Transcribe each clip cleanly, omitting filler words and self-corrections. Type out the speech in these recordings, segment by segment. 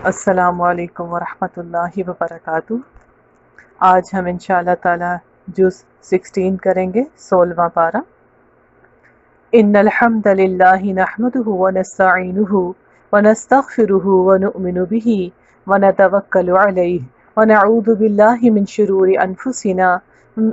السلام علیکم ورحمۃ اللہ وبرکاتہ۔ آج ہم انشاءاللہ تعالی جز 16 کریں گے، 16واں پارہ۔ ان الحمد للہ نحمده ونستعینه ونستغفره ونؤمن به ونتوکل علیہ ونعوذ باللہ من شرور انفسنا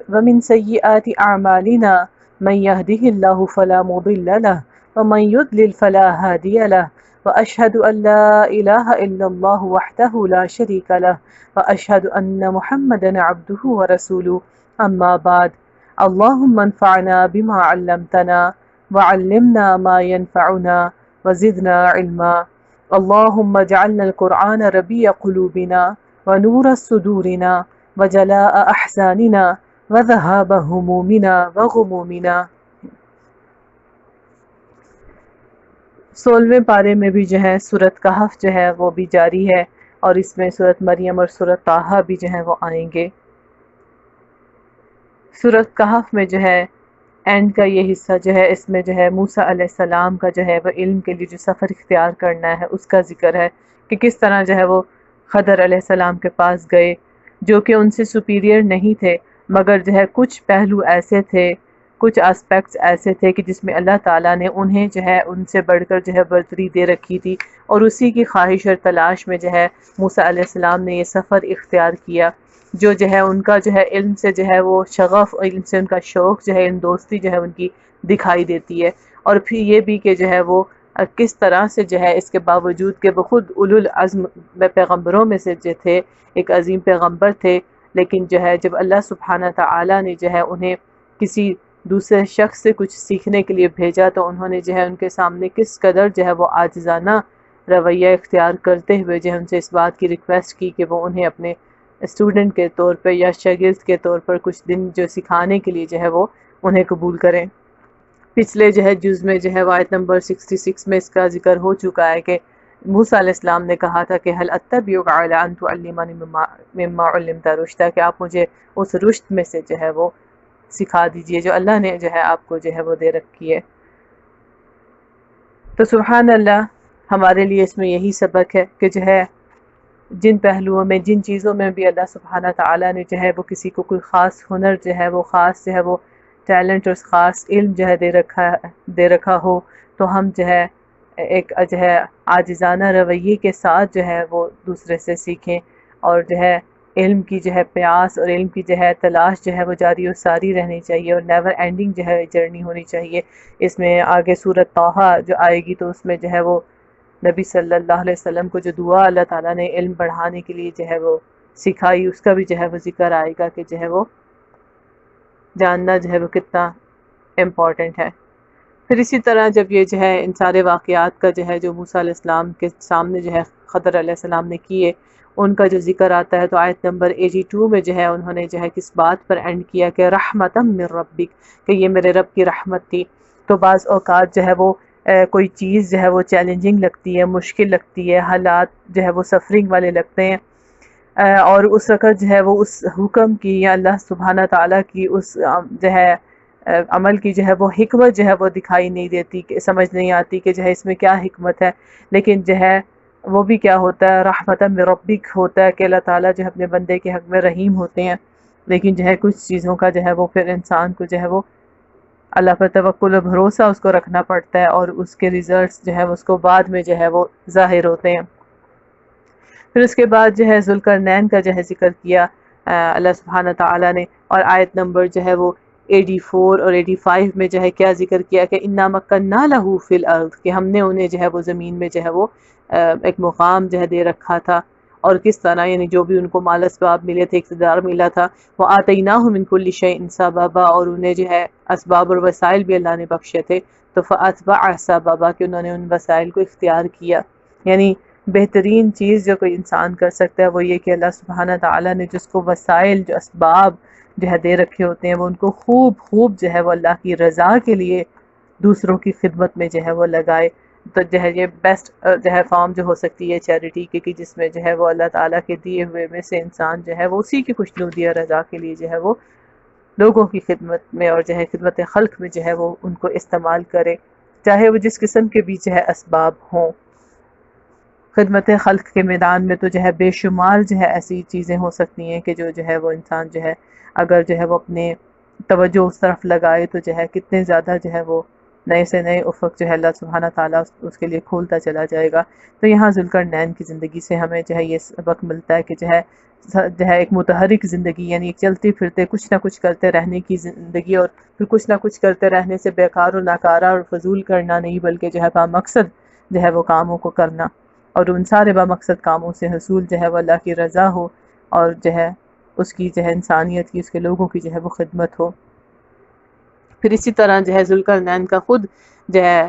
ومن سیئات اعمالنا، من يهده الله فلا مضل له ومن يضلل فلا هادي له، وأشهد أن لا إله إلا الله وحده لا شريك له، وأشهد أن محمدا عبده ورسوله، أما بعد، اللهم انفعنا بما علمتنا وعلمنا ما ينفعنا وزدنا علما، اللهم اجعلنا القرآن ربيع قلوبنا ونور صدورنا وجلاء أحزاننا وذهاب همومنا وغمومنا۔ 16ویں پارے میں بھی جو ہے سورۃ کہف جو ہے وہ بھی جاری ہے، اور اس میں سورۃ مریم اور سورۃ طٰہٰ بھی جو ہے وہ آئیں گے۔ سورۃ کہف میں جو ہے اینڈ کا یہ حصہ جو ہے، اس میں جو ہے موسیٰ علیہ السلام کا جو ہے وہ علم کے لیے جو سفر اختیار کرنا ہے اس کا ذکر ہے، کہ کس طرح جو ہے وہ خضر علیہ السلام کے پاس گئے، جو کہ ان سے سپیریئر نہیں تھے، مگر جو ہے کچھ پہلو ایسے تھے، کچھ اسپیکٹس ایسے تھے کہ جس میں اللہ تعالیٰ نے انہیں جو ہے ان سے بڑھ کر جو ہے برتری دے رکھی تھی، اور اسی کی خواہش اور تلاش میں جو ہے موسیٰ علیہ السلام نے یہ سفر اختیار کیا، جو ہے ان کا جو ہے علم سے جو ہے وہ شغف، اور علم سے ان کا شوق جو ہے، علم دوستی جو ہے ان کی دکھائی دیتی ہے۔ اور پھر یہ بھی کہ جو ہے وہ کس طرح سے جو ہے اس کے باوجود کہ وہ خود اولو العزم پیغمبروں میں سے جو تھے، ایک عظیم پیغمبر تھے، لیکن جو ہے جب اللہ سبحانہ تعالیٰ نے جو ہے انہیں کسی دوسرے شخص سے کچھ سیکھنے کے لیے بھیجا، تو انہوں نے جو ہے ان کے سامنے کس قدر جو ہے وہ عاجزانہ رویہ اختیار کرتے ہوئے جو ہے ان سے اس بات کی ریکویسٹ کی کہ وہ انہیں اپنے اسٹوڈنٹ کے طور پہ یا شاگرد کے طور پر کچھ دن جو سکھانے کے لیے جو ہے وہ انہیں قبول کریں۔ پچھلے جو ہے جز میں جو ہے آیت نمبر 66 میں اس کا ذکر ہو چکا ہے کہ موسیٰ علیہ السلام نے کہا تھا کہ هل اتبعک علی ان تعلمنی مما علمت رشدا، کہ آپ مجھے اس رشد میں سے جو ہے وہ سکھا دیجئے جو اللہ نے جو ہے آپ کو جو ہے وہ دے رکھی ہے۔ تو سبحان اللہ، ہمارے لیے اس میں یہی سبق ہے کہ جو ہے جن پہلوؤں میں، جن چیزوں میں بھی اللہ سبحانہ تعالیٰ نے جو ہے وہ کسی کو کوئی خاص ہنر جو ہے وہ خاص جو ہے وہ ٹیلنٹ اور خاص علم جو ہے دے رکھا ہو، تو ہم جو ہے ایک جو ہے عاجزانہ رویے کے ساتھ جو ہے وہ دوسرے سے سیکھیں، اور جو ہے علم کی جو ہے پیاس اور علم کی جو ہے تلاش جو ہے وہ جاری و ساری رہنی چاہیے، اور نیور اینڈنگ جو ہے جرنی ہونی چاہیے۔ اس میں آگے سورۃ طٰہٰ جو آئے گی تو اس میں جو ہے وہ نبی صلی اللہ علیہ وسلم کو جو دعا اللہ تعالیٰ نے علم بڑھانے کے لیے جو ہے وہ سکھائی، اس کا بھی جو ہے وہ ذکر آئے گا کہ جو ہے وہ جاننا جو ہے وہ کتنا امپورٹنٹ ہے۔ پھر اسی طرح جب یہ جو ہے ان سارے واقعات کا جو ہے جو موسیٰ علیہ السلام کے سامنے جو ہے خضر علیہ السلام نے کیے، ان کا جو ذکر آتا ہے، تو آیت نمبر 82 میں جو ہے انہوں نے جو ہے کس بات پر اینڈ کیا کہ رحمتم من ربک، کہ یہ میرے رب کی رحمت تھی۔ تو بعض اوقات جو ہے وہ کوئی چیز جو ہے وہ چیلنجنگ لگتی ہے، مشکل لگتی ہے، حالات جو ہے وہ سفرنگ والے لگتے ہیں، اور اس وقت جو ہے وہ اس حکم کی یا اللہ سبحانہ تعالیٰ کی اس جو ہے عمل کی جو ہے وہ حکمت جو ہے وہ دکھائی نہیں دیتی، کہ سمجھ نہیں آتی کہ جو ہے اس میں کیا حکمت ہے، لیکن جو ہے وہ بھی کیا ہوتا ہے، رحمت من ربک ہوتا ہے کہ اللہ تعالیٰ جو ہے اپنے بندے کے حق میں رحیم ہوتے ہیں، لیکن جو ہے کچھ چیزوں کا جو ہے وہ پھر انسان کو جو ہے وہ اللہ پر توکل و بھروسہ اس کو رکھنا پڑتا ہے، اور اس کے ریزلٹس جو ہے اس کو بعد میں جو ہے وہ ظاہر ہوتے ہیں۔ پھر اس کے بعد جو ہے ذوالقرنین کا جو ہے ذکر کیا اللہ سبحانہ تعالیٰ نے، اور آیت نمبر جو ہے وہ 84 اور 85 میں جو ہے کیا ذکر کیا کہ انا مکننا لہ فی الارض، کہ ہم نے انہیں جو ہے وہ زمین میں جو ہے وہ ایک مقام جو ہے دے رکھا تھا، اور کس طرح یعنی جو بھی ان کو مال اسباب ملے تھے، اقتدار ملا تھا، وہ آتیناہ من کل شیء سببا، اور انہیں جو ہے اسباب اور وسائل بھی اللہ نے بخشے تھے، تو فاتبع سببا، کہ انہوں نے ان وسائل کو اختیار کیا۔ یعنی بہترین چیز جو کوئی انسان کر سکتا ہے وہ یہ کہ اللہ سبحانہ تعالیٰ نے جس کو وسائل، جو اسباب جو ہے دے رکھے ہوتے ہیں، وہ ان کو خوب جو ہے وہ اللہ کی رضا کے لیے دوسروں کی خدمت میں جو ہے وہ لگائے۔ تو جو ہے یہ بیسٹ جو ہے فارم جو ہو سکتی ہے چیریٹی کی، کہ جس میں جو ہے وہ اللہ تعالیٰ کے دیے ہوئے میں سے انسان جو ہے وہ اسی کی خوشنودی اور رضا کے لیے جو ہے وہ لوگوں کی خدمت میں اور جو ہے خدمت خلق میں جو ہے وہ ان کو استعمال کرے، چاہے وہ جس قسم کے بھی جو ہے اسباب ہوں۔ خدمت خلق کے میدان میں تو جو ہے بے شمار جو ہے ایسی چیزیں ہو سکتی ہیں کہ جو ہے وہ انسان جو ہے اگر جو ہے وہ اپنے توجہ اس طرف لگائے تو جو ہے کتنے زیادہ جو ہے وہ نئے سے نئے افق جو ہے اللہ سبحانہ تعالیٰ اس کے لیے کھولتا چلا جائے گا۔ تو یہاں ذوالقرنین کی زندگی سے ہمیں جو ہے یہ سبق ملتا ہے کہ جو ہے ایک متحرک زندگی، یعنی ایک چلتے پھرتے کچھ نہ کچھ کرتے رہنے کی زندگی، اور پھر کچھ نہ کچھ کرتے رہنے سے بیکار و ناکارہ اور فضول کرنا نہیں، بلکہ جو ہے با مقصد جو ہے وہ کاموں کو کرنا، اور ان سارے با مقصد کاموں سے حصول جو ہے وہ اللہ کی رضا ہو، اور جو ہے اس کی جو ہے انسانیت کی، اس کے لوگوں کی جو ہے وہ خدمت ہو۔ پھر اسی طرح جو ہے ذوالقرنین کا خود جو ہے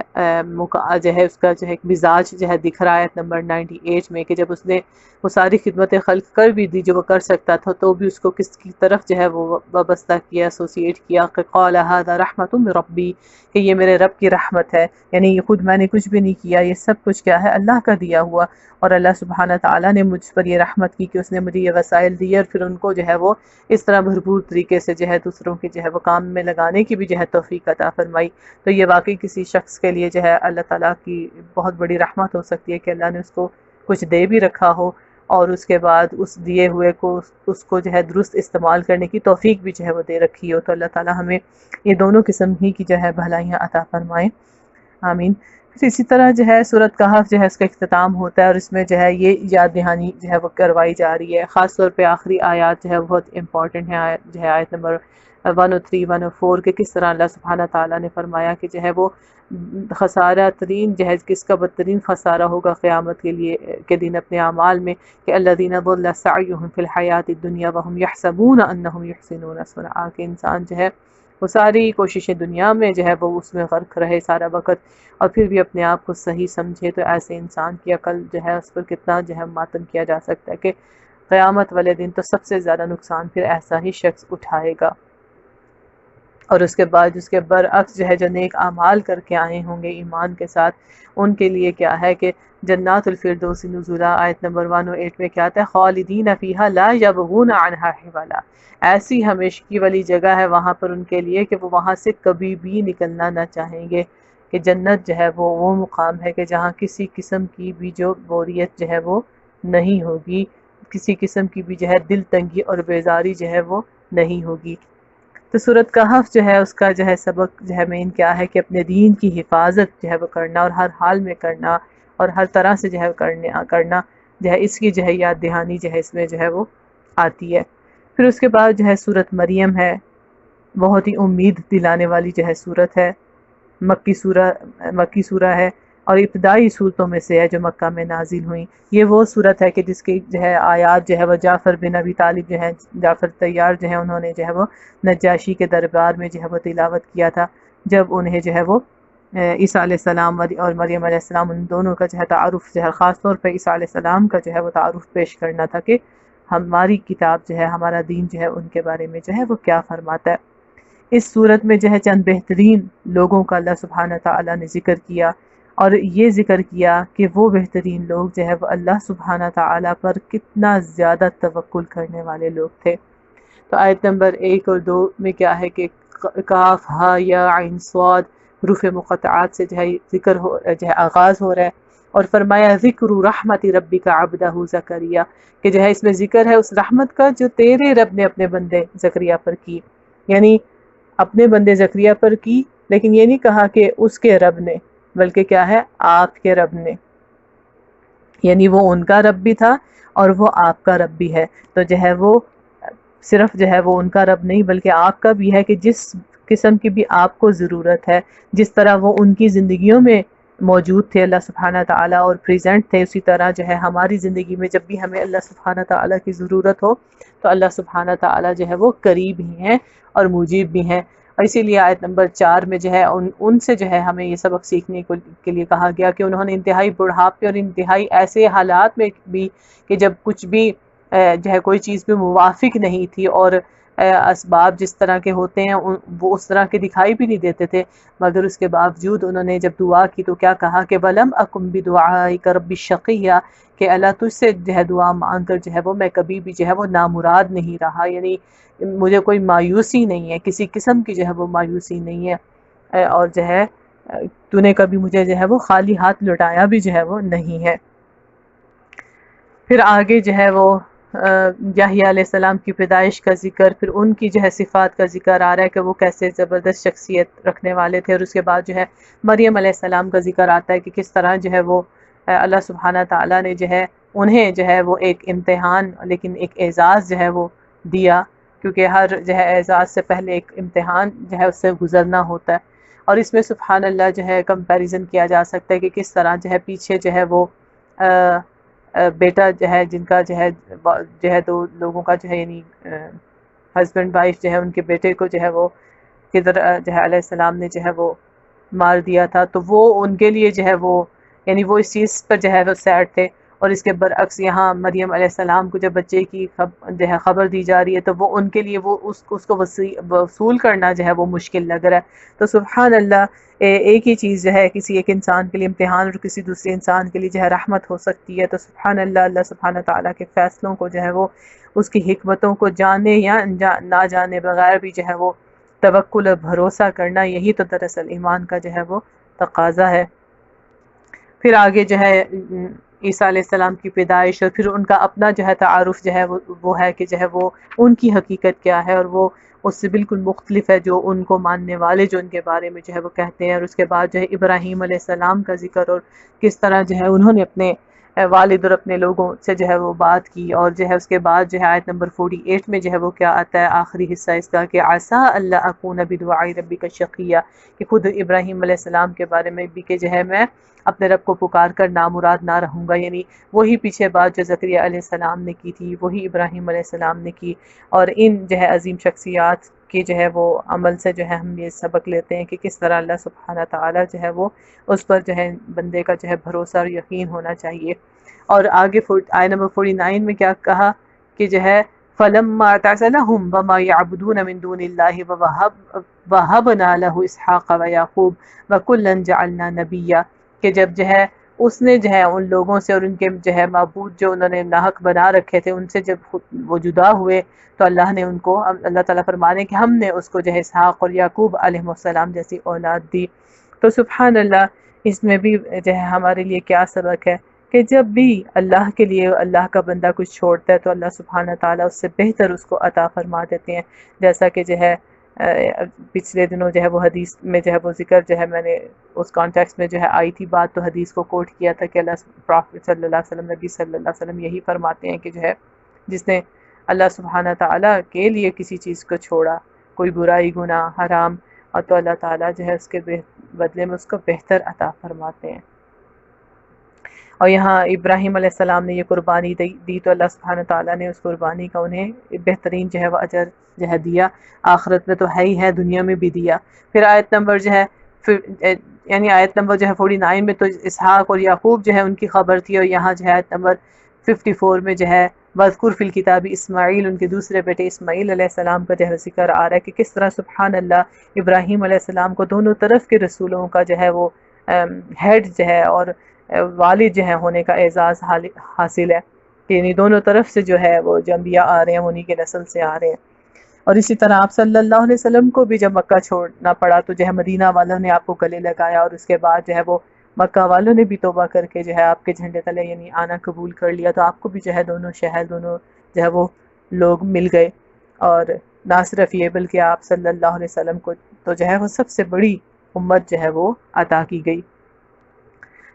جو ہے اس کا جو ہے ایک مزاج جو ہے دکھ رہا ہے آیت نمبر 98 میں، کہ جب اس نے وہ ساری خدمت خلق کر بھی دی جو وہ کر سکتا تھا، تو بھی اس کو کس کی طرف جو ہے وہ وابستہ کیا، ایسوسیٹ کیا، کہ قال ھذا رحمت من ربی، کہ یہ میرے رب کی رحمت ہے، یعنی یہ خود میں نے کچھ بھی نہیں کیا، یہ سب کچھ کیا ہے اللہ کا دیا ہوا، اور اللہ سبحانہ تعالیٰ نے مجھ پر یہ رحمت کی کہ اس نے مجھے یہ وسائل دیے، اور پھر ان کو جو ہے وہ اس طرح بھرپور طریقے سے جو ہے دوسروں کے جو ہے وہ کام میں لگانے کی بھی جو ہے توفیق عطا فرمائی۔ تو یہ واقعی کسی شخص کے لیے جو ہے اللہ تعالیٰ کی بہت بڑی رحمت ہو سکتی ہے کہ اللہ نے اس کو کچھ دے بھی رکھا ہو، اور اس کے بعد اس دیے ہوئے کو اس کو جو ہے درست استعمال کرنے کی توفیق بھی جو ہے وہ دے رکھی ہو۔ تو اللہ تعالیٰ ہمیں یہ دونوں قسم ہی کی جو ہے بھلائیاں عطا فرمائیں، آمین۔ پھر اسی طرح جو ہے سورۃ کہف جو ہے اس کا اختتام ہوتا ہے، اور اس میں جو ہے یہ یاد دہانی جو ہے وہ کروائی جا رہی ہے، خاص طور پہ آخری آیات جو ہے بہت امپورٹنٹ ہیں، جو ہے آیت نمبر 103 104 کہ کس طرح اللہ سبحانہ تعالیٰ نے فرمایا کہ جو ہے وہ خسارہ ترین جو ہے کس کا بدترین خسارہ ہوگا قیامت کے لیے کے دن اپنے اعمال میں، کہ الذین ضل سعیہم فی الحیات الدنیا وہم یحسبون انہم یحسنون صنعا، کہ انسان جو ہے وہ ساری کوششیں دنیا میں جو ہے وہ اس میں غرق رہے سارا وقت، اور پھر بھی اپنے آپ کو صحیح سمجھے، تو ایسے انسان کی عقل جو ہے اس پر کتنا جو ہے ماتم کیا جا سکتا ہے کہ قیامت والے دن تو سب سے زیادہ نقصان پھر ایسا ہی شخص اٹھائے گا۔ اور اس کے بعد اس کے برعکس جو ہے جو نیک اعمال کر کے آئے ہوں گے ایمان کے ساتھ، ان کے لیے کیا ہے کہ جنات الفردوس نزلا، آیت نمبر 108 میں کیا آتا ہے، خالدین فیہا لا یبغون عنہا حولا، ایسی ہمیشگی والی جگہ ہے وہاں پر ان کے لیے کہ وہ وہاں سے کبھی بھی نکلنا نہ چاہیں گے، کہ جنت جو ہے وہ مقام ہے کہ جہاں کسی قسم کی بھی جو بوریت جو ہے وہ نہیں ہوگی، کسی قسم کی بھی جو ہے دل تنگی اور بیزاری جو ہے وہ نہیں ہوگی۔ تو سورۃ کہف جو ہے اس کا جو ہے سبق جو ہے مین کیا ہے کہ اپنے دین کی حفاظت جو ہے وہ کرنا، اور ہر حال میں کرنا، اور ہر طرح سے جو ہے کرنا جو ہے اس کی جو ہے یاد دہانی جو ہے اس میں جو ہے وہ آتی ہے۔ پھر اس کے بعد جو ہے سورۃ مریم ہے، بہت ہی امید دلانے والی جو ہے سورت ہے، مکی سورہ ہے، اور ابتدائی صورتوں میں سے ہے جو مکہ میں نازل ہوئیں۔ یہ وہ صورت ہے کہ جس کی جو ہے آیات جو ہے وہ جعفر بن ابی طالب جو ہیں، جعفر طیار جو ہیں، انہوں نے جو ہے وہ نجاشی کے دربار میں جو ہے وہ تلاوت کیا تھا، جب انہیں جو ہے وہ عیسیٰ علیہ السلام اور مریم علیہ السلام ان دونوں کا جو ہے تعارف جو ہے خاص طور پہ عیسیٰ علیہ السلام کا جو ہے وہ تعارف پیش کرنا تھا کہ ہماری کتاب جو ہے ہمارا دین جو ہے ان کے بارے میں جو ہے وہ کیا فرماتا ہے۔ اس صورت میں جو ہے چند بہترین لوگوں کا اللہ سبحانہ تعالیٰ نے ذکر کیا، اور یہ ذکر کیا کہ وہ بہترین لوگ جو ہے وہ اللہ سبحانہ تعالیٰ پر کتنا زیادہ توکل کرنے والے لوگ تھے۔ تو آیت نمبر 1 اور 2 میں کیا ہے کہ کاف ہا یا عین صاد حروف مقطعات سے جو ہے ذکر جو ہے آغاز ہو رہا ہے، اور فرمایا ذکر رحمت ربک عبدہ زکریا، کہ جو ہے اس میں ذکر ہے اس رحمت کا جو تیرے رب نے اپنے بندے زکریا پر کی، یعنی اپنے بندے زکریا پر کی، لیکن یہ نہیں کہا کہ اس کے رب نے، بلکہ کیا ہے آپ کے رب نے، یعنی وہ ان کا رب بھی تھا اور وہ آپ کا رب بھی ہے۔ تو جو ہے وہ صرف جو ہے وہ ان کا رب نہیں بلکہ آپ کا بھی ہے، کہ جس قسم کی بھی آپ کو ضرورت ہے، جس طرح وہ ان کی زندگیوں میں موجود تھے اللہ سبحانہ تعالیٰ اور پریزنٹ تھے، اسی طرح جو ہے ہماری زندگی میں جب بھی ہمیں اللہ سبحانہ تعالیٰ کی ضرورت ہو تو اللہ سبحانہ تعالیٰ جو ہے وہ قریب ہی ہیں اور مجیب بھی ہیں۔ اور اسی لیے آیت نمبر 4 میں جو ہے ان سے جو ہے ہمیں یہ سبق سیکھنے کے لیے کہا گیا کہ انہوں نے انتہائی بڑھاپے اور انتہائی ایسے حالات میں بھی کہ جب کچھ بھی جو ہے کوئی چیز بھی موافق نہیں تھی، اور اسباب جس طرح کے ہوتے ہیں وہ اس طرح کے دکھائی بھی نہیں دیتے تھے، مگر اس کے باوجود انہوں نے جب دعا کی تو کیا کہا کہ وَلَمْ أَكُمْ بِدُعَائِكَ رَبِّ شَقِيًّا، کہ اللہ تجھ سے جو ہے دعا مانگ کر جو ہے وہ میں کبھی بھی جو ہے وہ نامراد نہیں رہا، یعنی مجھے کوئی مایوسی نہیں ہے، کسی قسم کی جو ہے وہ مایوسی نہیں ہے، اور جو ہے تو نے کبھی مجھے جو ہے وہ خالی ہاتھ لوٹایا بھی جو ہے وہ نہیں ہے۔ پھر آگے جو ہے وہ یحییٰ علیہ السلام کی پیدائش کا ذکر، پھر ان کی جو ہے صفات کا ذکر آ رہا ہے کہ وہ کیسے زبردست شخصیت رکھنے والے تھے، اور اس کے بعد جو ہے مریم علیہ السلام کا ذکر آتا ہے کہ کس طرح جو ہے وہ اللہ سبحانہ تعالیٰ نے جو ہے انہیں جو ہے وہ ایک امتحان لیکن ایک اعزاز جو ہے وہ دیا، کیونکہ ہر جو ہے اعزاز سے پہلے ایک امتحان جو ہے اس سے گزرنا ہوتا ہے۔ اور اس میں سبحان اللہ جو ہے کمپیریزن کیا جا سکتا ہے کہ کس طرح جو ہے پیچھے جو ہے وہ بیٹا جو ہے جن کا جو ہے دو لوگوں کا جو ہے یعنی ہسبینڈ وائف جو ہے ان کے بیٹے کو جو ہے وہ خضر جو ہے علیہ السلام نے جو ہے وہ مار دیا تھا، تو وہ ان کے لیے جو ہے وہ یعنی وہ اس چیز پر جو ہے وہ سیڈ تھے، اور اس کے برعکس یہاں مریم علیہ السلام کو جب بچے کی جو ہے خبر دی جا رہی ہے تو وہ ان کے لیے وہ اس کو وصول کرنا جو ہے وہ مشکل لگ رہا ہے۔ تو سبحان اللہ، ایک ہی چیز جو ہے کسی ایک انسان کے لیے امتحان اور کسی دوسرے انسان کے لیے جو ہے رحمت ہو سکتی ہے۔ تو سبحان اللہ، اللہ سبحانہ تعالیٰ کے فیصلوں کو جو ہے وہ اس کی حکمتوں کو جانے یا نہ جانے بغیر بھی جو ہے وہ توکل اور بھروسہ کرنا، یہی تو دراصل ایمان کا جو ہے وہ تقاضا ہے۔ پھر آگے جو ہے عیسیٰ علیہ السلام کی پیدائش، اور پھر ان کا اپنا جو ہے تعارف جو ہے وہ ہے کہ جو ہے وہ ان کی حقیقت کیا ہے، اور وہ اس سے بالکل مختلف ہے جو ان کو ماننے والے جو ان کے بارے میں جو ہے وہ کہتے ہیں۔ اور اس کے بعد جو ہے ابراہیم علیہ السلام کا ذکر، اور کس طرح جو ہے انہوں نے اپنے والد اور اپنے لوگوں سے جو ہے وہ بات کی، اور جو ہے اس کے بعد جو ہے آیت نمبر 48 میں جو ہے وہ کیا آتا ہے آخری حصہ اس کا کہ عسیٰ اللہ اکون بدعاء ربک شقیا، کہ خود ابراہیم علیہ السلام کے بارے میں بھی کہ جو ہے میں اپنے رب کو پکار کر نامراد نہ رہوں گا، یعنی وہی پیچھے بات جو زکریا علیہ السلام نے کی تھی وہی ابراہیم علیہ السلام نے کی۔ اور ان جو ہے عظیم شخصیات کے جو ہے وہ عمل سے جو ہے ہم یہ سبق لیتے ہیں کہ کس طرح اللہ سبحانہ تعالیٰ جو ہے وہ اس پر جو ہے بندے کا جو ہے بھروسہ اور یقین ہونا چاہیے۔ اور آگے آیت نمبر 49 میں کیا کہا کہ جو ہے فَلَمَّا اعْتَزَلَهُمْ وَمَا يَعْبُدُونَ مِن دُونِ اللَّهِ وَوَهَبْنَا لَهُ إِسْحَاقَ وَيَعْقُوبَ وَكُلًّا جَعَلْنَا نَبِيًّا، کہ جب جو ہے اس نے جو ہے ان لوگوں سے اور ان کے جو ہے معبود جو انہوں نے ناحق بنا رکھے تھے ان سے جب وہ جدا ہوئے تو اللہ نے ان کو، اللہ تعالیٰ فرمانے کہ ہم نے اس کو جو ہے اسحاق اور یعقوب علیہ السلام جیسی اولاد دی۔ تو سبحان اللہ، اس میں بھی جو ہے ہمارے لیے کیا سبق ہے کہ جب بھی اللہ کے لیے اللہ کا بندہ کچھ چھوڑتا ہے تو اللہ سبحانہ تعالیٰ اس سے بہتر اس کو عطا فرما دیتے ہیں، جیسا کہ جو ہے پچھلے دنوں جو ہے وہ حدیث میں جو ہے وہ ذکر جو ہے میں نے اس کانٹیکس میں جو ہے آئی تھی بات، تو حدیث کو کوٹ کیا تھا کہ اللہ پرافٹ صلی اللہ علیہ وسلم، نبی صلی اللہ علیہ وسلم یہی فرماتے ہیں کہ جو ہے جس نے اللہ سبحانہ تعالیٰ کے لیے کسی چیز کو چھوڑا، کوئی برائی گناہ حرام، اور تو اللہ تعالیٰ جو ہے اس کے بدلے میں اس کو بہتر عطا فرماتے ہیں۔ اور یہاں ابراہیم علیہ السلام نے یہ قربانی دی تو اللہ سبحانہ تعالیٰ نے اس قربانی کا انہیں بہترین جو ہے وہ اجر جو ہے دیا، آخرت میں تو ہے ہی ہے، دنیا میں بھی دیا۔ پھر آیت نمبر جو ہے یعنی آیت نمبر جو ہے 49 میں تو اسحاق اور یعقوب جو ہے ان کی خبر تھی، اور یہاں جو ہے آیت نمبر 54 میں جو ہے وَاذْكُرْ فِي الْكِتَابِ اسماعیل، ان کے دوسرے بیٹے اسماعیل علیہ السلام کا جو ہے ذکر آ رہا ہے کہ کس طرح سبحان اللہ ابراہیم علیہ السلام کو دونوں طرف کے رسولوں کا جو ہے وہ ہیڈ جو ہے اور والد جو ہے ہونے کا اعزاز حاصل ہے، یعنی دونوں طرف سے جو ہے وہ جو انبیاء آ رہے ہیں انہی کے نسل سے آ رہے ہیں۔ اور اسی طرح آپ صلی اللہ علیہ وسلم کو بھی جب مکہ چھوڑنا پڑا تو جو ہے مدینہ والوں نے آپ کو گلے لگایا، اور اس کے بعد جو ہے وہ مکہ والوں نے بھی توبہ کر کے جو ہے آپ کے جھنڈے تلے یعنی آنا قبول کر لیا، تو آپ کو بھی جو ہے دونوں شہر دونوں جو ہے وہ لوگ مل گئے۔ اور نہ صرف یہ بلکہ آپ صلی اللہ علیہ وسلم کو تو جو ہے وہ سب سے بڑی امت جو ہے وہ عطا کی گئی۔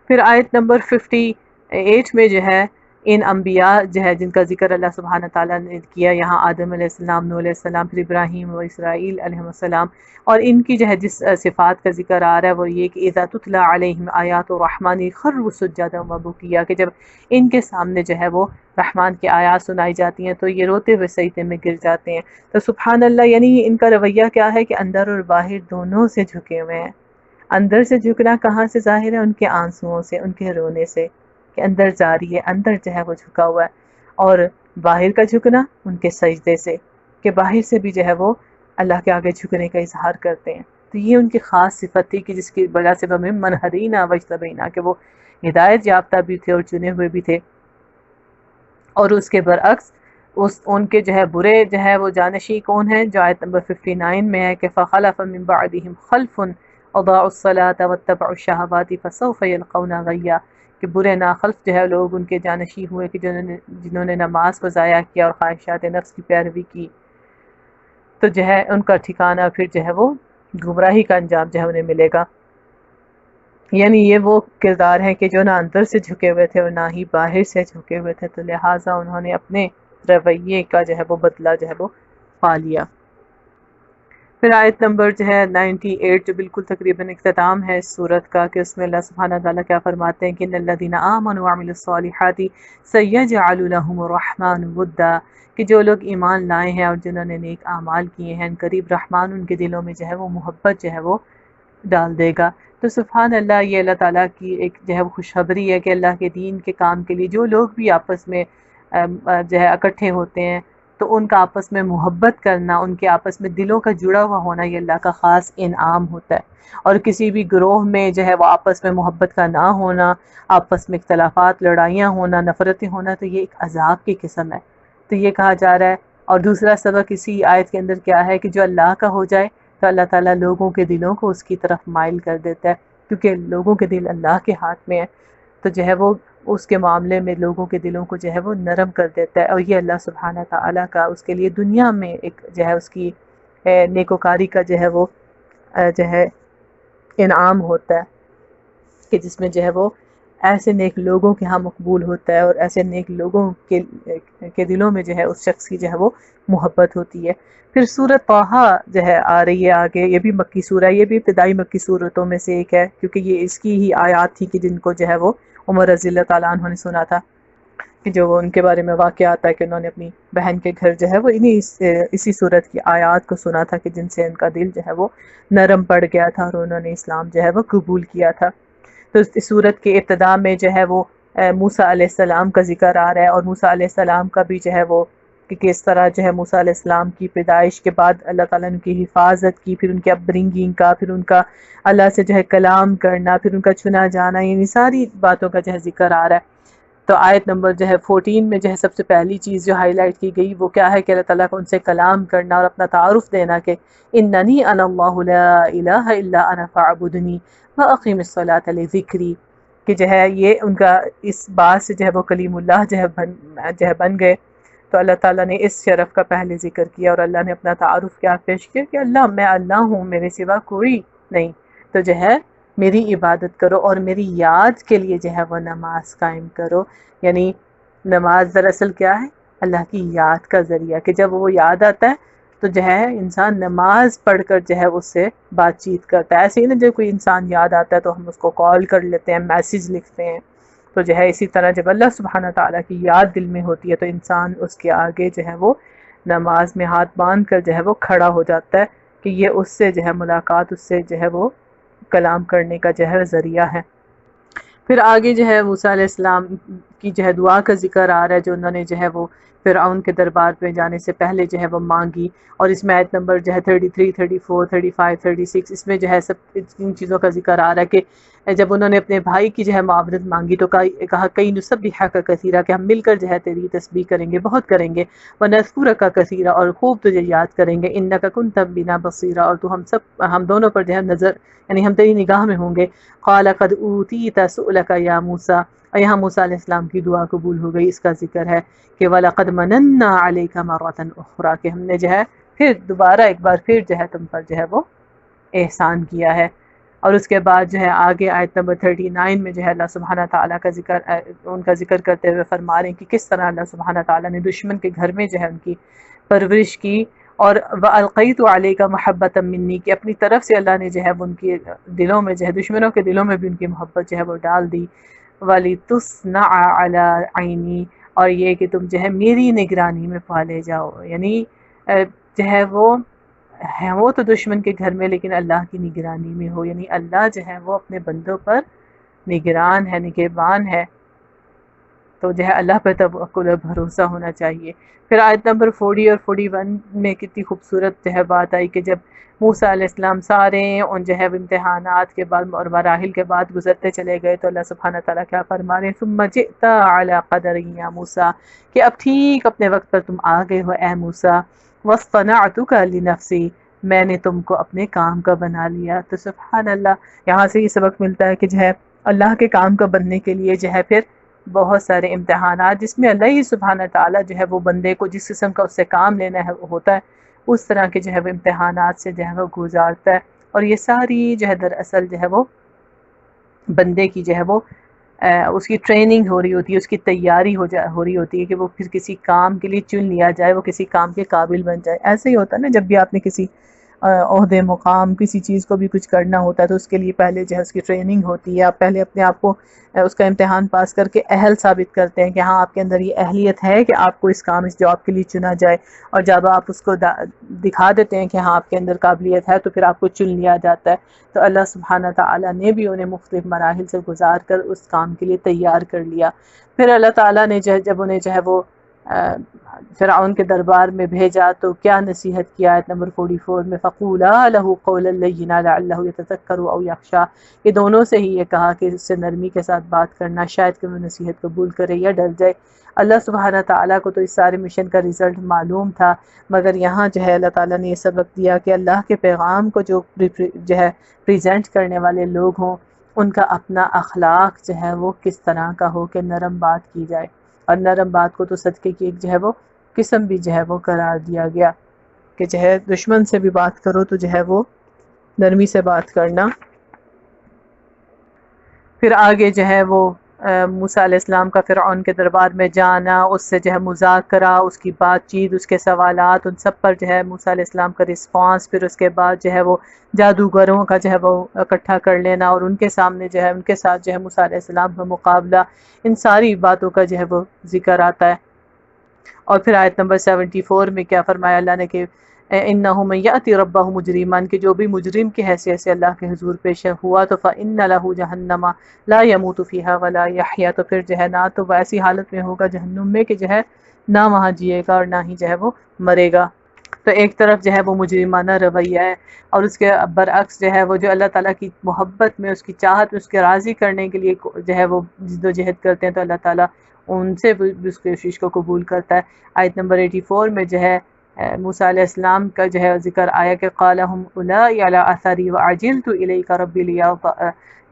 پھر آیت نمبر 58 میں جو ہے ان انبیاء جو ہے جن کا ذکر اللہ سبحانہ تعالیٰ نے کیا، یہاں آدم علیہ السلام، نوح علیہ السلام، پھر ابراہیم و اسرائیل علیہ السلام، اور ان کی جو ہے جس صفات کا ذکر آ رہا ہے وہ یہ کہ اذا تتلی علیہم آیات الرحمن خروا سجدا وبکیا، کہ جب ان کے سامنے جو ہے وہ رحمان کی آیات سنائی جاتی ہیں تو یہ روتے ہوئے سجدے میں گر جاتے ہیں۔ تو سبحان اللہ، یعنی ان کا رویہ کیا ہے کہ اندر اور باہر دونوں سے جھکے ہوئے ہیں۔ اندر سے جھکنا کہاں سے ظاہر ہے؟ ان کے آنسوؤں سے، ان کے رونے سے، کہ اندر جاری ہے، اندر جو ہے وہ جھکا ہوا ہے، اور باہر کا جھکنا ان کے سجدے سے، کہ باہر سے بھی جو ہے وہ اللہ کے آگے جھکنے کا اظہار کرتے ہیں۔ تو یہ ان کی خاص صفت تھی کہ جس کی وجہ سے وہ من ہدینا واجتبینا، کہ وہ ہدایت یافتہ بھی تھے اور چنے ہوئے بھی تھے۔ اور اس کے برعکس ان کے جو ہے برے جو ہے وہ جانشی کون ہیں، جو آیت نمبر 59 میں ہے کہ فخلف من بعدهم خلف اضاعوا الصلاة واتبعوا الشهوات فسوف يلقون غیا، کہ برے ناخلف جو ہے لوگ ان کے جانشین ہوئے کہ جنہوں نے نماز کو ضائع کیا اور خواہشات نفس کی پیروی کی، تو جو ہے ان کا ٹھکانہ پھر جو ہے وہ گمراہی کا انجام جو ہے انہیں ملے گا۔ یعنی یہ وہ کردار ہیں کہ جو نہ اندر سے جھکے ہوئے تھے اور نہ ہی باہر سے جھکے ہوئے تھے، تو لہٰذا انہوں نے اپنے رویے کا جو ہے وہ بدلہ جو ہے وہ پا لیا۔ پھر آیت نمبر جو ہے 98 جو بالکل تقریباً اختتام ہے اس صورت کا، کہ اس میں اللہ سبحانہ تعالیٰ کیا فرماتے ہیں کہ ان الذین آمنوا وعملوا الصالحات سیجعل لهم الرحمن ودا، کہ جو لوگ ایمان لائے ہیں اور جنہوں نے نیک اعمال کیے ہیں، قریب رحمان ان کے دلوں میں جو ہے وہ محبت جو ہے وہ ڈال دے گا۔ تو سبحان اللہ، یہ اللہ تعالیٰ کی ایک جو ہے وہ خوشخبری ہے کہ اللہ کے دین کے کام کے لیے جو لوگ بھی آپس میں جو ہے اکٹھے ہوتے ہیں، تو ان کا آپس میں محبت کرنا، ان کے آپس میں دلوں کا جڑا ہوا ہونا، یہ اللہ کا خاص انعام ہوتا ہے۔ اور کسی بھی گروہ میں جو ہے وہ آپس میں محبت کا نہ ہونا، آپس میں اختلافات، لڑائیاں ہونا، نفرتیں ہونا، تو یہ ایک عذاب کی قسم ہے۔ تو یہ کہا جا رہا ہے۔ اور دوسرا سبق اسی آیت کے اندر کیا ہے کہ جو اللہ کا ہو جائے تو اللہ تعالیٰ لوگوں کے دلوں کو اس کی طرف مائل کر دیتا ہے، کیونکہ لوگوں کے دل اللہ کے ہاتھ میں ہے، تو جو ہے وہ اس کے معاملے میں لوگوں کے دلوں کو جو ہے وہ نرم کر دیتا ہے۔ اور یہ اللہ سبحانہ تعالیٰ کا اس کے لیے دنیا میں ایک جو ہے اس کی نیکوکاری کا جو ہے وہ جو ہے انعام ہوتا ہے، کہ جس میں جو ہے وہ ایسے نیک لوگوں کے ہاں مقبول ہوتا ہے، اور ایسے نیک لوگوں کے دلوں میں جو ہے اس شخص کی جو ہے وہ محبت ہوتی ہے۔ پھر سورۃ طٰہٰ جو ہے آ رہی ہے آگے، یہ بھی مکی سورہ ہے، یہ بھی ابتدائی مکی صورتوں میں سے ایک ہے، کیونکہ یہ اس کی ہی آیات تھی کہ جن کو جو ہے وہ عمر رضی اللہ تعالیٰ عنہ نے سنا تھا، کہ جو وہ ان کے بارے میں واقعہ آتا ہے کہ انہوں نے اپنی بہن کے گھر جو ہے وہ اسی صورت کی آیات کو سنا تھا، کہ جن سے ان کا دل جو ہے وہ نرم پڑ گیا تھا اور انہوں نے اسلام جو ہے وہ قبول کیا تھا۔ تو اس صورت کے ابتدا میں جو ہے وہ موسیٰ علیہ السلام کا ذکر آ رہا ہے، اور موسیٰ علیہ السلام کا بھی جو ہے وہ کہ کس طرح جو ہے موسیٰ علیہ السلام کی پیدائش کے بعد اللہ تعالیٰ نے ان کی حفاظت کی، پھر ان کے اپبرنگنگ کا، پھر ان کا اللہ سے جو ہے کلام کرنا، پھر ان کا چنا جانا، یعنی ساری باتوں کا جو ہے ذکر آ رہا ہے۔ تو آیت نمبر جو ہے 14 میں جو ہے سب سے پہلی چیز جو ہائی لائٹ کی گئی وہ کیا ہے کہ اللہ تعالیٰ کو ان سے کلام کرنا اور اپنا تعارف دینا کہ اننی انا اللہ لا الہ الا انا فاعبدنی واقیم الصلاۃ لذکری، کہ جو ہے یہ ان کا اس بات سے جو ہے وہ کلیم اللہ جو ہے بن گئے۔ تو اللہ تعالیٰ نے اس شرف کا پہلے ذکر کیا، اور اللہ نے اپنا تعارف کیا پیش کیا کہ اللہ، میں اللہ ہوں، میرے سوا کوئی نہیں، تو جو ہے میری عبادت کرو اور میری یاد کے لیے جو ہے وہ نماز قائم کرو۔ یعنی نماز دراصل کیا ہے؟ اللہ کی یاد کا ذریعہ، کہ جب وہ یاد آتا ہے تو جو ہے انسان نماز پڑھ کر جو ہے اس سے بات چیت کرتا ہے۔ ایسے ہی نا جب کوئی انسان یاد آتا ہے تو ہم اس کو کال کر لیتے ہیں، میسیج لکھتے ہیں، تو جو ہے اسی طرح جب اللہ سبحانہ تعالیٰ کی یاد دل میں ہوتی ہے تو انسان اس کے آگے جو ہے وہ نماز میں ہاتھ باندھ کر جو ہے وہ کھڑا ہو جاتا ہے، کہ یہ اس سے جو ہے ملاقات، اس سے جو ہے وہ کلام کرنے کا جو ہے ذریعہ ہے۔ پھر آگے جو ہے موسیٰ علیہ السلام کی جو ہے دعا کا ذکر آ رہا ہے، جو انہوں نے جو ہے وہ فرعون کے دربار پہ جانے سے پہلے جو ہے وہ مانگی، اور اس میں آیت نمبر جو ہے 33، 34، 35، 36 اس میں جو ہے سب ان چیزوں کا ذکر آ رہا ہے کہ جب انہوں نے اپنے بھائی کی جو ہے معاونت مانگی تو کہا کئی نسبحک کثیرا، کہ ہم مل کر جو ہے تیری تسبیح کریں گے، بہت کریں گے، ونذکرک کثیرا، اور خوب تجھے یاد کریں گے، انک کنت بنا بصیرا، اور تو ہم دونوں پر جو ہے نظر، یعنی ہم تیری نگاہ میں ہوں گے۔ قال قد اوتیت سؤلک یا موسیٰ، اور یہاں موسیٰ علیہ السلام کی دعا قبول ہو گئی، اس کا ذکر ہے کہ وَلَقَدْ مَنَنَّا عَلَيْكَ مَرَّةً أُخْرَىٰ، کہ ہم نے جو ہے پھر دوبارہ ایک بار پھر جو ہے تم پر جو ہے وہ احسان کیا ہے۔ اور اس کے بعد جو ہے آگے آیت نمبر 39 میں جو ہے اللہ سبحانہ تعالیٰ کا ذکر، ان کا ذکر کرتے ہوئے فرما رہے ہیں کہ کس طرح اللہ سبحانہ تعالیٰ نے دشمن کے گھر میں جو ہے ان کی پرورش کی، اور وَأَلْقَيْتُ عَلَيْكَ مَحَبَّةً مِّنِّي، کہ اپنی طرف سے اللہ نے جو ہے ان کے دلوں میں جو ہے دشمنوں کے دلوں میں بھی ان کی محبت جو ہے وہ ڈال دی۔ وَلِتُصْنَعَ عَلَىٰ عَيْنِي، اور یہ کہ تم جو ہے میری نگرانی میں پالے جاؤ، یعنی جو ہے وہ تو دشمن کے گھر میں لیکن اللہ کی نگرانی میں ہو، یعنی اللہ جو ہے وہ اپنے بندوں پر نگران ہے، نگہبان ہے، تو جو ہے اللہ پہ توکل اور بھروسہ ہونا چاہیے۔ پھر آیت نمبر 40 اور 41 میں کتنی خوبصورت جو ہے بات آئی کہ جب موسیٰ علیہ السلام سارے ان جو ہے امتحانات کے بعد اور مراحل کے بعد گزرتے چلے گئے تو اللہ سبحانہ تعالیٰ کیا فرما رہے ہیں، ثم جئت علی قدر یا موسیٰ، کہ اب ٹھیک اپنے وقت پر تم آ گئے ہو اے موسیٰ، واصطنعتک لنفسی، میں نے تم کو اپنے کام کا بنا لیا۔ تو سبحان اللہ، یہاں سے یہ سبق ملتا ہے کہ جو ہے اللہ کے کام کا بننے کے لیے جو ہے پھر بہت سارے امتحانات، جس میں اللہ ہی سبحانہ تعالیٰ جو ہے وہ بندے کو جس قسم کا اس سے کام لینا ہے ہوتا ہے اس طرح کے جو ہے وہ امتحانات سے جو ہے وہ گزارتا ہے. اور یہ ساری جو ہے دراصل جو ہے وہ بندے کی جو ہے وہ اس کی ٹریننگ ہو رہی ہوتی ہے، اس کی تیاری ہو رہی ہوتی ہے کہ وہ پھر کسی کام کے لیے چن لیا جائے، وہ کسی کام کے قابل بن جائے. ایسے ہی ہوتا ہے نا، جب بھی آپ نے کسی عہدے مقام کسی چیز کو بھی کچھ کرنا ہوتا ہے تو اس کے لیے پہلے جو ہے اس کی ٹریننگ ہوتی ہے. آپ پہلے اپنے آپ کو اس کا امتحان پاس کر کے اہل ثابت کرتے ہیں کہ ہاں آپ کے اندر یہ اہلیت ہے کہ آپ کو اس جاب کے لیے چنا جائے. اور جب آپ اس کو دکھا دیتے ہیں کہ ہاں آپ کے اندر قابلیت ہے تو پھر آپ کو چن لیا جاتا ہے. تو اللہ سبحانہ تعالیٰ نے بھی انہیں مختلف مراحل سے گزار کر اس کام کے لیے تیار کر لیا. پھر اللہ تعالیٰ نے جب انہیں جو ہے وہ فرعون کے دربار میں بھیجا تو کیا نصیحت کیا؟ آیت نمبر 44 میں فَقُولَا لَهُ قَوْلًا لَيِّنًا لَعَلَّهُ يَتَذَكَّرُ أَوْ يَخْشَىٰ. یہ دونوں سے ہی یہ کہا کہ اس سے نرمی کے ساتھ بات کرنا، شاید کہ وہ نصیحت قبول کرے یا ڈر جائے. اللہ سبحانہ تعالیٰ کو تو اس سارے مشن کا رزلٹ معلوم تھا، مگر یہاں جو ہے اللہ تعالیٰ نے یہ سبق دیا کہ اللہ کے پیغام کو جو ہے پریزنٹ کرنے والے لوگ ہوں ان کا اپنا اخلاق جو ہے وہ کس طرح کا ہو کہ نرم بات کی جائے. اور نرم بات کو تو صدقے کی ایک جو ہے وہ قسم بھی جو ہے وہ قرار دیا گیا کہ جو ہے دشمن سے بھی بات کرو تو جو ہے وہ نرمی سے بات کرنا. پھر آگے جو ہے وہ موسیٰ علیہ السلام کا فرعون کے دربار میں جانا، اس سے جو ہے مذاکرہ، اس کی بات چیت، اس کے سوالات، ان سب پر جو ہے موسیٰ علیہ السلام کا رسپانس. پھر اس کے بعد جو ہے وہ جادوگروں کا جو ہے وہ اکٹھا کر لینا اور ان کے سامنے جو ہے ان کے ساتھ جو ہے موسیٰ علیہ السلام کا مقابلہ، ان ساری باتوں کا جو ہے وہ ذکر آتا ہے. اور پھر آیت نمبر 74 میں کیا فرمایا اللہ نے کہ اِنَّهُ مَن يَأْتِ رَبَّهُ مُجْرِمًا، کہ جو بھی مجرم کی حیثیت سے اللہ کے حضور پیش ہوا تو فَإِنَّ لَهُ جَهَنَّمَ لَا يَمُوتُ فِيهَا وَلَا يَحْيَا، تو پھر جو ہے نہ تو وہ ایسی حالت میں ہوگا جہنم میں کہ جو ہے نہ وہاں جیے گا اور نہ ہی جو ہے وہ مرے گا. تو ایک طرف جو ہے وہ مجرمانہ رویہ ہے، اور اس کے برعکس جو ہے وہ جو اللہ تعالیٰ کی محبت میں، اس کی چاہت میں، اس کے راضی کرنے کے لیے جو ہے وہ جد و جہد کرتے ہیں تو اللہ تعالیٰ ان سے بھی اس کوشش کو قبول کرتا ہے. آیت نمبر 84 میں جو ہے موسیٰ علیہ السلام کا جو ہے ذکر آیا کہ قَالَ هُمْ أُولَٰئِ عَلَىٰ آثَارِي وَعَجِلْتُ إِلَيْكَ رَبِّ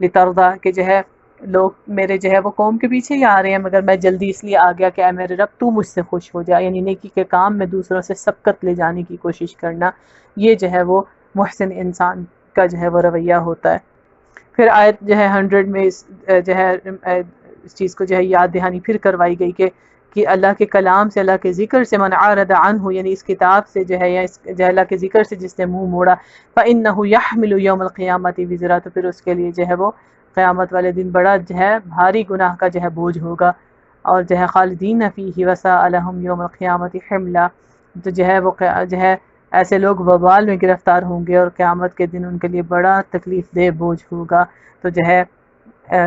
لِتَرْضَىٰ، کہ جو ہے لوگ میرے جو ہے وہ قوم کے پیچھے ہی آ رہے ہیں مگر میں جلدی اس لیے آ گیا کہ اے میرے رب تو مجھ سے خوش ہو جائے. یعنی نیکی کے کام میں دوسروں سے سبقت لے جانے کی کوشش کرنا، یہ جو ہے وہ محسن انسان کا جو ہے وہ رویہ ہوتا ہے. پھر آیت جو ہے 100 میں جو ہے اس چیز کو جو ہے یاد دہانی پھر کروائی گئی کہ اللہ کے کلام سے، اللہ کے ذکر سے من عارض عنہ، یعنی اس کتاب سے جو ہے یا اس جو ہے اللہ کے ذکر سے جس نے منہ موڑا فإنہ یحمل یوم القیامۃ وزرا، تو پھر اس کے لیے جو ہے وہ قیامت والے دن بڑا جو ہے بھاری گناہ کا جو ہے بوجھ ہوگا. اور جو ہے خالدین فیہ وساء لہم یوم القیامۃ حملا، تو جو ہے وہ جو ہے ایسے لوگ وبال میں گرفتار ہوں گے اور قیامت کے دن ان کے لیے بڑا تکلیف دہ بوجھ ہوگا. تو جو ہے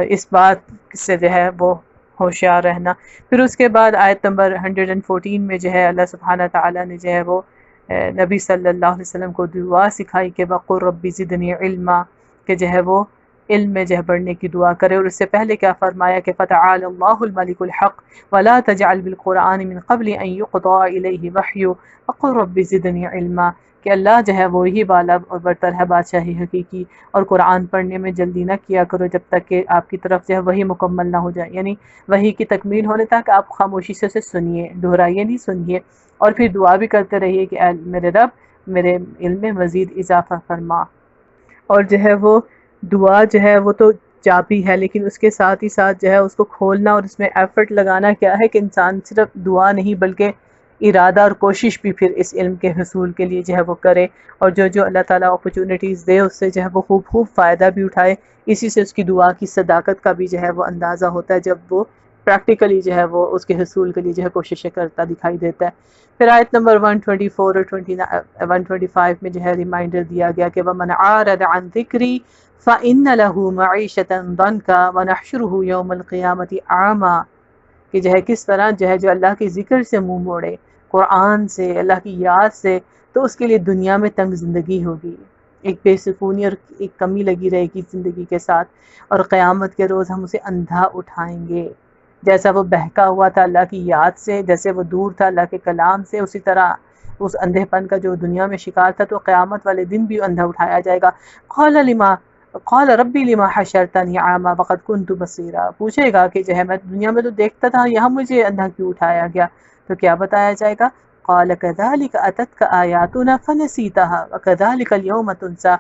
اس بات سے جو ہے وہ ہوشیار رہنا. پھر اس کے بعد آیت نمبر 114 میں جو ہے اللہ سبحانہ تعالیٰ نے جو ہے وہ نبی صلی اللہ علیہ وسلم کو دعا سکھائی کہ وَقُلْ رَبِّ زِدْنِی عِلْمًا، کہ جو ہے وہ علم میں جو ہے بڑھنے کی دعا کرے. اور اس سے پہلے کیا فرمایا کہ فَتَعَالَى اللَّهُ الْمَلِكُ الْحَقُّ وَلَا تَجْعَلْ بِالْقُرْآنِ مِنْ قَبْلِ أَنْ يُقْضَىٰ إِلَيْهِ وَحْيٌ وَقُلْ رَبِّ زِدْنِی عِلْمًا، کہ اللہ جو ہے وہی بالا اور برتر ہے بادشاہی حقیقی، اور قرآن پڑھنے میں جلدی نہ کیا کرو جب تک کہ آپ کی طرف جو ہے وہی مکمل نہ ہو جائے. یعنی وہی کی تکمیل ہونے تک آپ خاموشی سے اسے سنیے، دہرائیے نہیں، سنیے. اور پھر دعا بھی کرتے رہیے کہ اے میرے رب میرے علم میں مزید اضافہ فرما. اور جو ہے وہ دعا جو ہے وہ تو چابی ہے، لیکن اس کے ساتھ ہی ساتھ جو ہے اس کو کھولنا اور اس میں ایفرٹ لگانا کیا ہے کہ انسان صرف دعا نہیں بلکہ ارادہ اور کوشش بھی پھر اس علم کے حصول کے لیے جو ہے وہ کرے، اور جو اللہ تعالیٰ اپرچونٹیز دے اس سے جو ہے وہ خوب فائدہ بھی اٹھائے. اسی سے اس کی دعا کی صداقت کا بھی جو ہے وہ اندازہ ہوتا ہے جب وہ پریکٹیکلی جو ہے وہ اس کے حصول کے لیے جو ہے کوششیں کرتا دکھائی دیتا ہے. پھر آیت نمبر 124 اور 125 میں جو ہے ریمائنڈر دیا گیا کہ وَمَنْ عَارَضَ عَنْ ذِکْرِی فَإِنَّ لَهُ مَعِیشَةً ضَنْکًا وَنَحْشُرُهُ یَوْمَ الْقِیَامَةِ أَعْمَىٰ، کہ جو ہے کس طرح جو ہے جو اللہ کے ذکر سے منہ موڑے، قرآن سے، اللہ کی یاد سے، تو اس کے لیے دنیا میں تنگ زندگی ہوگی، ایک بے سکونی اور ایک کمی لگی رہے گی زندگی کے ساتھ. اور قیامت کے روز ہم اسے اندھا اٹھائیں گے، جیسا وہ بہکا ہوا تھا اللہ کی یاد سے، جیسے وہ دور تھا اللہ کے کلام سے، اسی طرح اس اندھے پن کا جو دنیا میں شکار تھا تو قیامت والے دن بھی اندھا اٹھایا جائے گا. قَالَ لِمَا قال ربی لما حشرتنی اعمی وقد کنت بصیرا، پوچھے گا کہ جو ہے میں دنیا میں تو دیکھتا تھا، یہاں مجھے اندھا کیوں اٹھایا گیا؟ تو کیا بتایا جائے گا؟ قال کذالک اتتک آیاتنا فنسیتها وکذالک اليوم تنسی،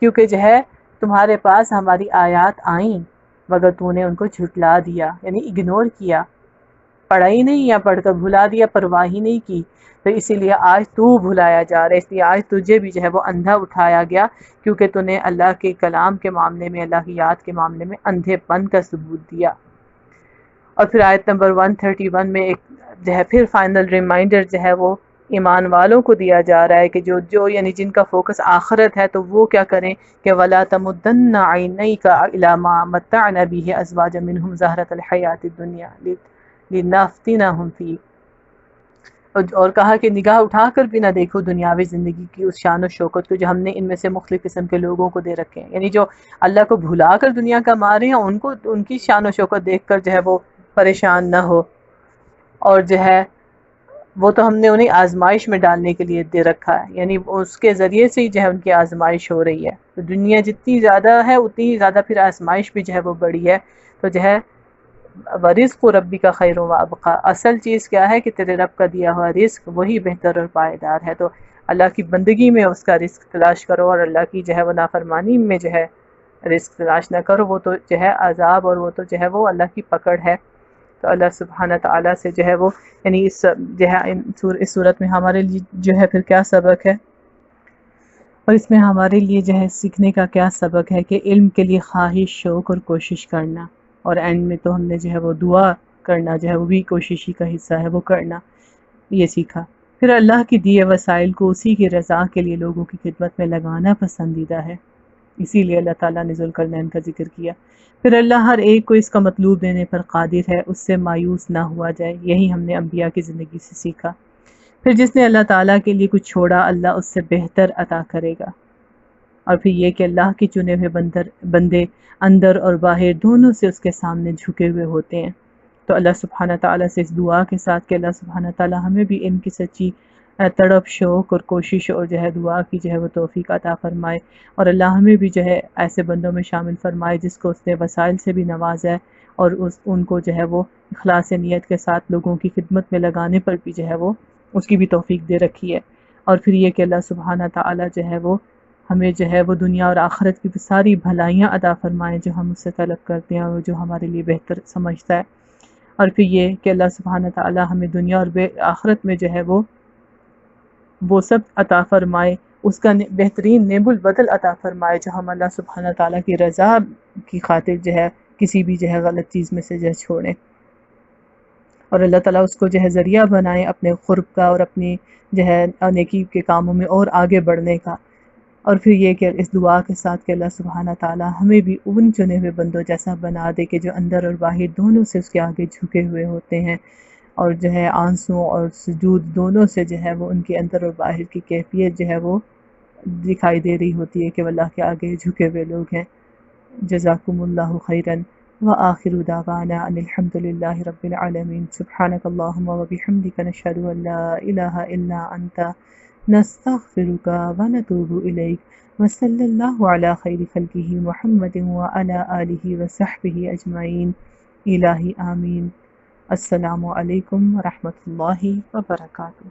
کیونکہ جو ہے تمہارے پاس ہماری آیات آئیں مگر تو نے ان کو جھٹلا دیا، یعنی اگنور کیا، پڑھا ہی نہیں یا پڑھ کر بھلا دیا، پرواہ ہی نہیں کی، تو اسی لیے آج تو بھلایا جا رہا ہے، اس لیے آج تجھے بھی جو ہے وہ اندھا اٹھایا گیا، کیونکہ تو نے اللہ کے کلام کے معاملے میں، اللہ کی یاد کے معاملے میں اندھے پن کا ثبوت دیا۔ اور پھر آیت نمبر 131 میں ایک جو ہے پھر فائنل ریمائنڈر جو ہے وہ ایمان والوں کو دیا جا رہا ہے کہ جو یعنی جن کا فوکس آخرت ہے تو وہ کیا کریں کہ وَلَا تَمُدَّنَّ عَيْنَيْكَ إِلَىٰ مَا مَتَّعْنَا بِهِ أَزْوَاجًا مِّنْهُمْ زَهْرَةَ الْحَيَاةِ الدُّنْيَا لِنَفْتِنَهُمْ فِيهِ، اور کہا کہ نگاہ اٹھا کر بھی نہ دیکھو دنیاوی زندگی کی اس شان و شوکت کو جو ہم نے ان میں سے مختلف قسم کے لوگوں کو دے رکھے ہیں، یعنی جو اللہ کو بھلا کر دنیا کا مارے ہیں ان کو ان کی شان و شوکت دیکھ کر جو ہے وہ پریشان نہ ہو، اور جو ہے وہ تو ہم نے انہیں آزمائش میں ڈالنے کے لیے دے رکھا ہے، یعنی اس کے ذریعے سے ہی جو ہے ان کی آزمائش ہو رہی ہے، تو دنیا جتنی زیادہ ہے اتنی ہی زیادہ پھر آزمائش بھی جو ہے وہ بڑی ہے، تو جو ہے ورزق ربی کا خیر و ابقا، اصل چیز کیا ہے کہ تیرے رب کا دیا ہوا رزق وہی بہتر اور پائیدار ہے، تو اللہ کی بندگی میں اس کا رزق تلاش کرو، اور اللہ کی جو ہے وہ نافرمانی میں جو ہے رزق تلاش نہ کرو، وہ تو جو ہے عذاب اور وہ تو جو ہے وہ اللہ کی پکڑ ہے۔ تو اللہ سبحانہ تعالیٰ سے جو ہے وہ یعنی اس جو ہے اس صورت میں ہمارے لیے جو ہے پھر کیا سبق ہے، اور اس میں ہمارے لیے جو ہے سیکھنے کا کیا سبق ہے کہ علم کے لیے خواہش، شوق اور کوشش کرنا، اور اینڈ میں تو ہم نے جو ہے وہ دعا کرنا جو ہے وہ بھی کوشش ہی کا حصہ ہے، وہ کرنا، یہ سیکھا۔ پھر اللہ کی دیے وسائل کو اسی کی رضا کے لیے لوگوں کی خدمت میں لگانا پسندیدہ ہے، اسی لیے اللہ تعالیٰ نے ذوالقرنین کا ذکر کیا۔ پھر اللہ ہر ایک کو اس کا مطلوب دینے پر قادر ہے، اس سے مایوس نہ ہوا جائے، یہی ہم نے انبیاء کی زندگی سے سیکھا۔ پھر جس نے اللہ تعالیٰ کے لیے کچھ چھوڑا اللہ اس سے بہتر عطا کرے گا، اور پھر یہ کہ اللہ کے چنے ہوئے بندے اندر اور باہر دونوں سے اس کے سامنے جھکے ہوئے ہوتے ہیں۔ تو اللہ سبحانہ تعالیٰ سے اس دعا کے ساتھ کہ اللہ سبحانہ تعالیٰ ہمیں بھی ان کی سچی تڑپ، شوق اور کوشش اور جو ہے دعا کی جو ہے وہ توفیق عطا فرمائے، اور اللہ ہمیں بھی جو ہے ایسے بندوں میں شامل فرمائے جس کو اس نے وسائل سے بھی نوازا ہے، اور ان کو جو ہے وہ اخلاص نیت کے ساتھ لوگوں کی خدمت میں لگانے پر بھی جو ہے وہ اس کی بھی توفیق دے رکھی ہے۔ اور پھر یہ کہ اللہ سبحانہ تعالیٰ جو ہے وہ ہمیں جو ہے وہ دنیا اور آخرت کی ساری بھلائیاں عطا فرمائیں جو ہم اس سے طلب کرتے ہیں اور جو ہمارے لیے بہتر سمجھتا ہے، اور پھر یہ کہ اللہ سبحانہ تعالیٰ ہمیں دنیا اور آخرت میں جو ہے وہ سب عطا فرمائے، اس کا بہترین نیب البدل عطا فرمائے جو ہم اللہ سبحانہ تعالیٰ کی رضا کی خاطر جو ہے کسی بھی جو ہے غلط چیز میں سے جو ہے چھوڑیں، اور اللہ تعالیٰ اس کو جو ہے ذریعہ بنائے اپنے قرب کا اور اپنی جو ہے نیکی کے کاموں میں اور آگے بڑھنے کا۔ اور پھر یہ کہ اس دعا کے ساتھ کہ اللہ سبحانہ تعالیٰ ہمیں بھی ان چنے ہوئے بندوں جیسا بنا دے کہ جو اندر اور باہر دونوں سے اس کے آگے جھکے ہوئے ہوتے ہیں، اور جو ہے آنسوں اور سجود دونوں سے جو ہے وہ ان کے اندر اور باہر کی کیفیت جو ہے وہ دکھائی دے رہی ہوتی ہے کہ وہ اللہ کے آگے جھکے ہوئے لوگ ہیں۔ جزاکم اللہ خیراً، وآخر دعوانا ان الحمد للہ رب العالمین، سبحانک اللہم وبحمدک، نشہد ان لا الہ الا انت، نستغفرک ونتوب الیک، وصلی اللہ علی خیر خلقہ محمد وعلی آلہ وصحبہ اجمعین، الہی آمین۔ السلام علیکم ورحمۃ اللہ وبرکاتہ۔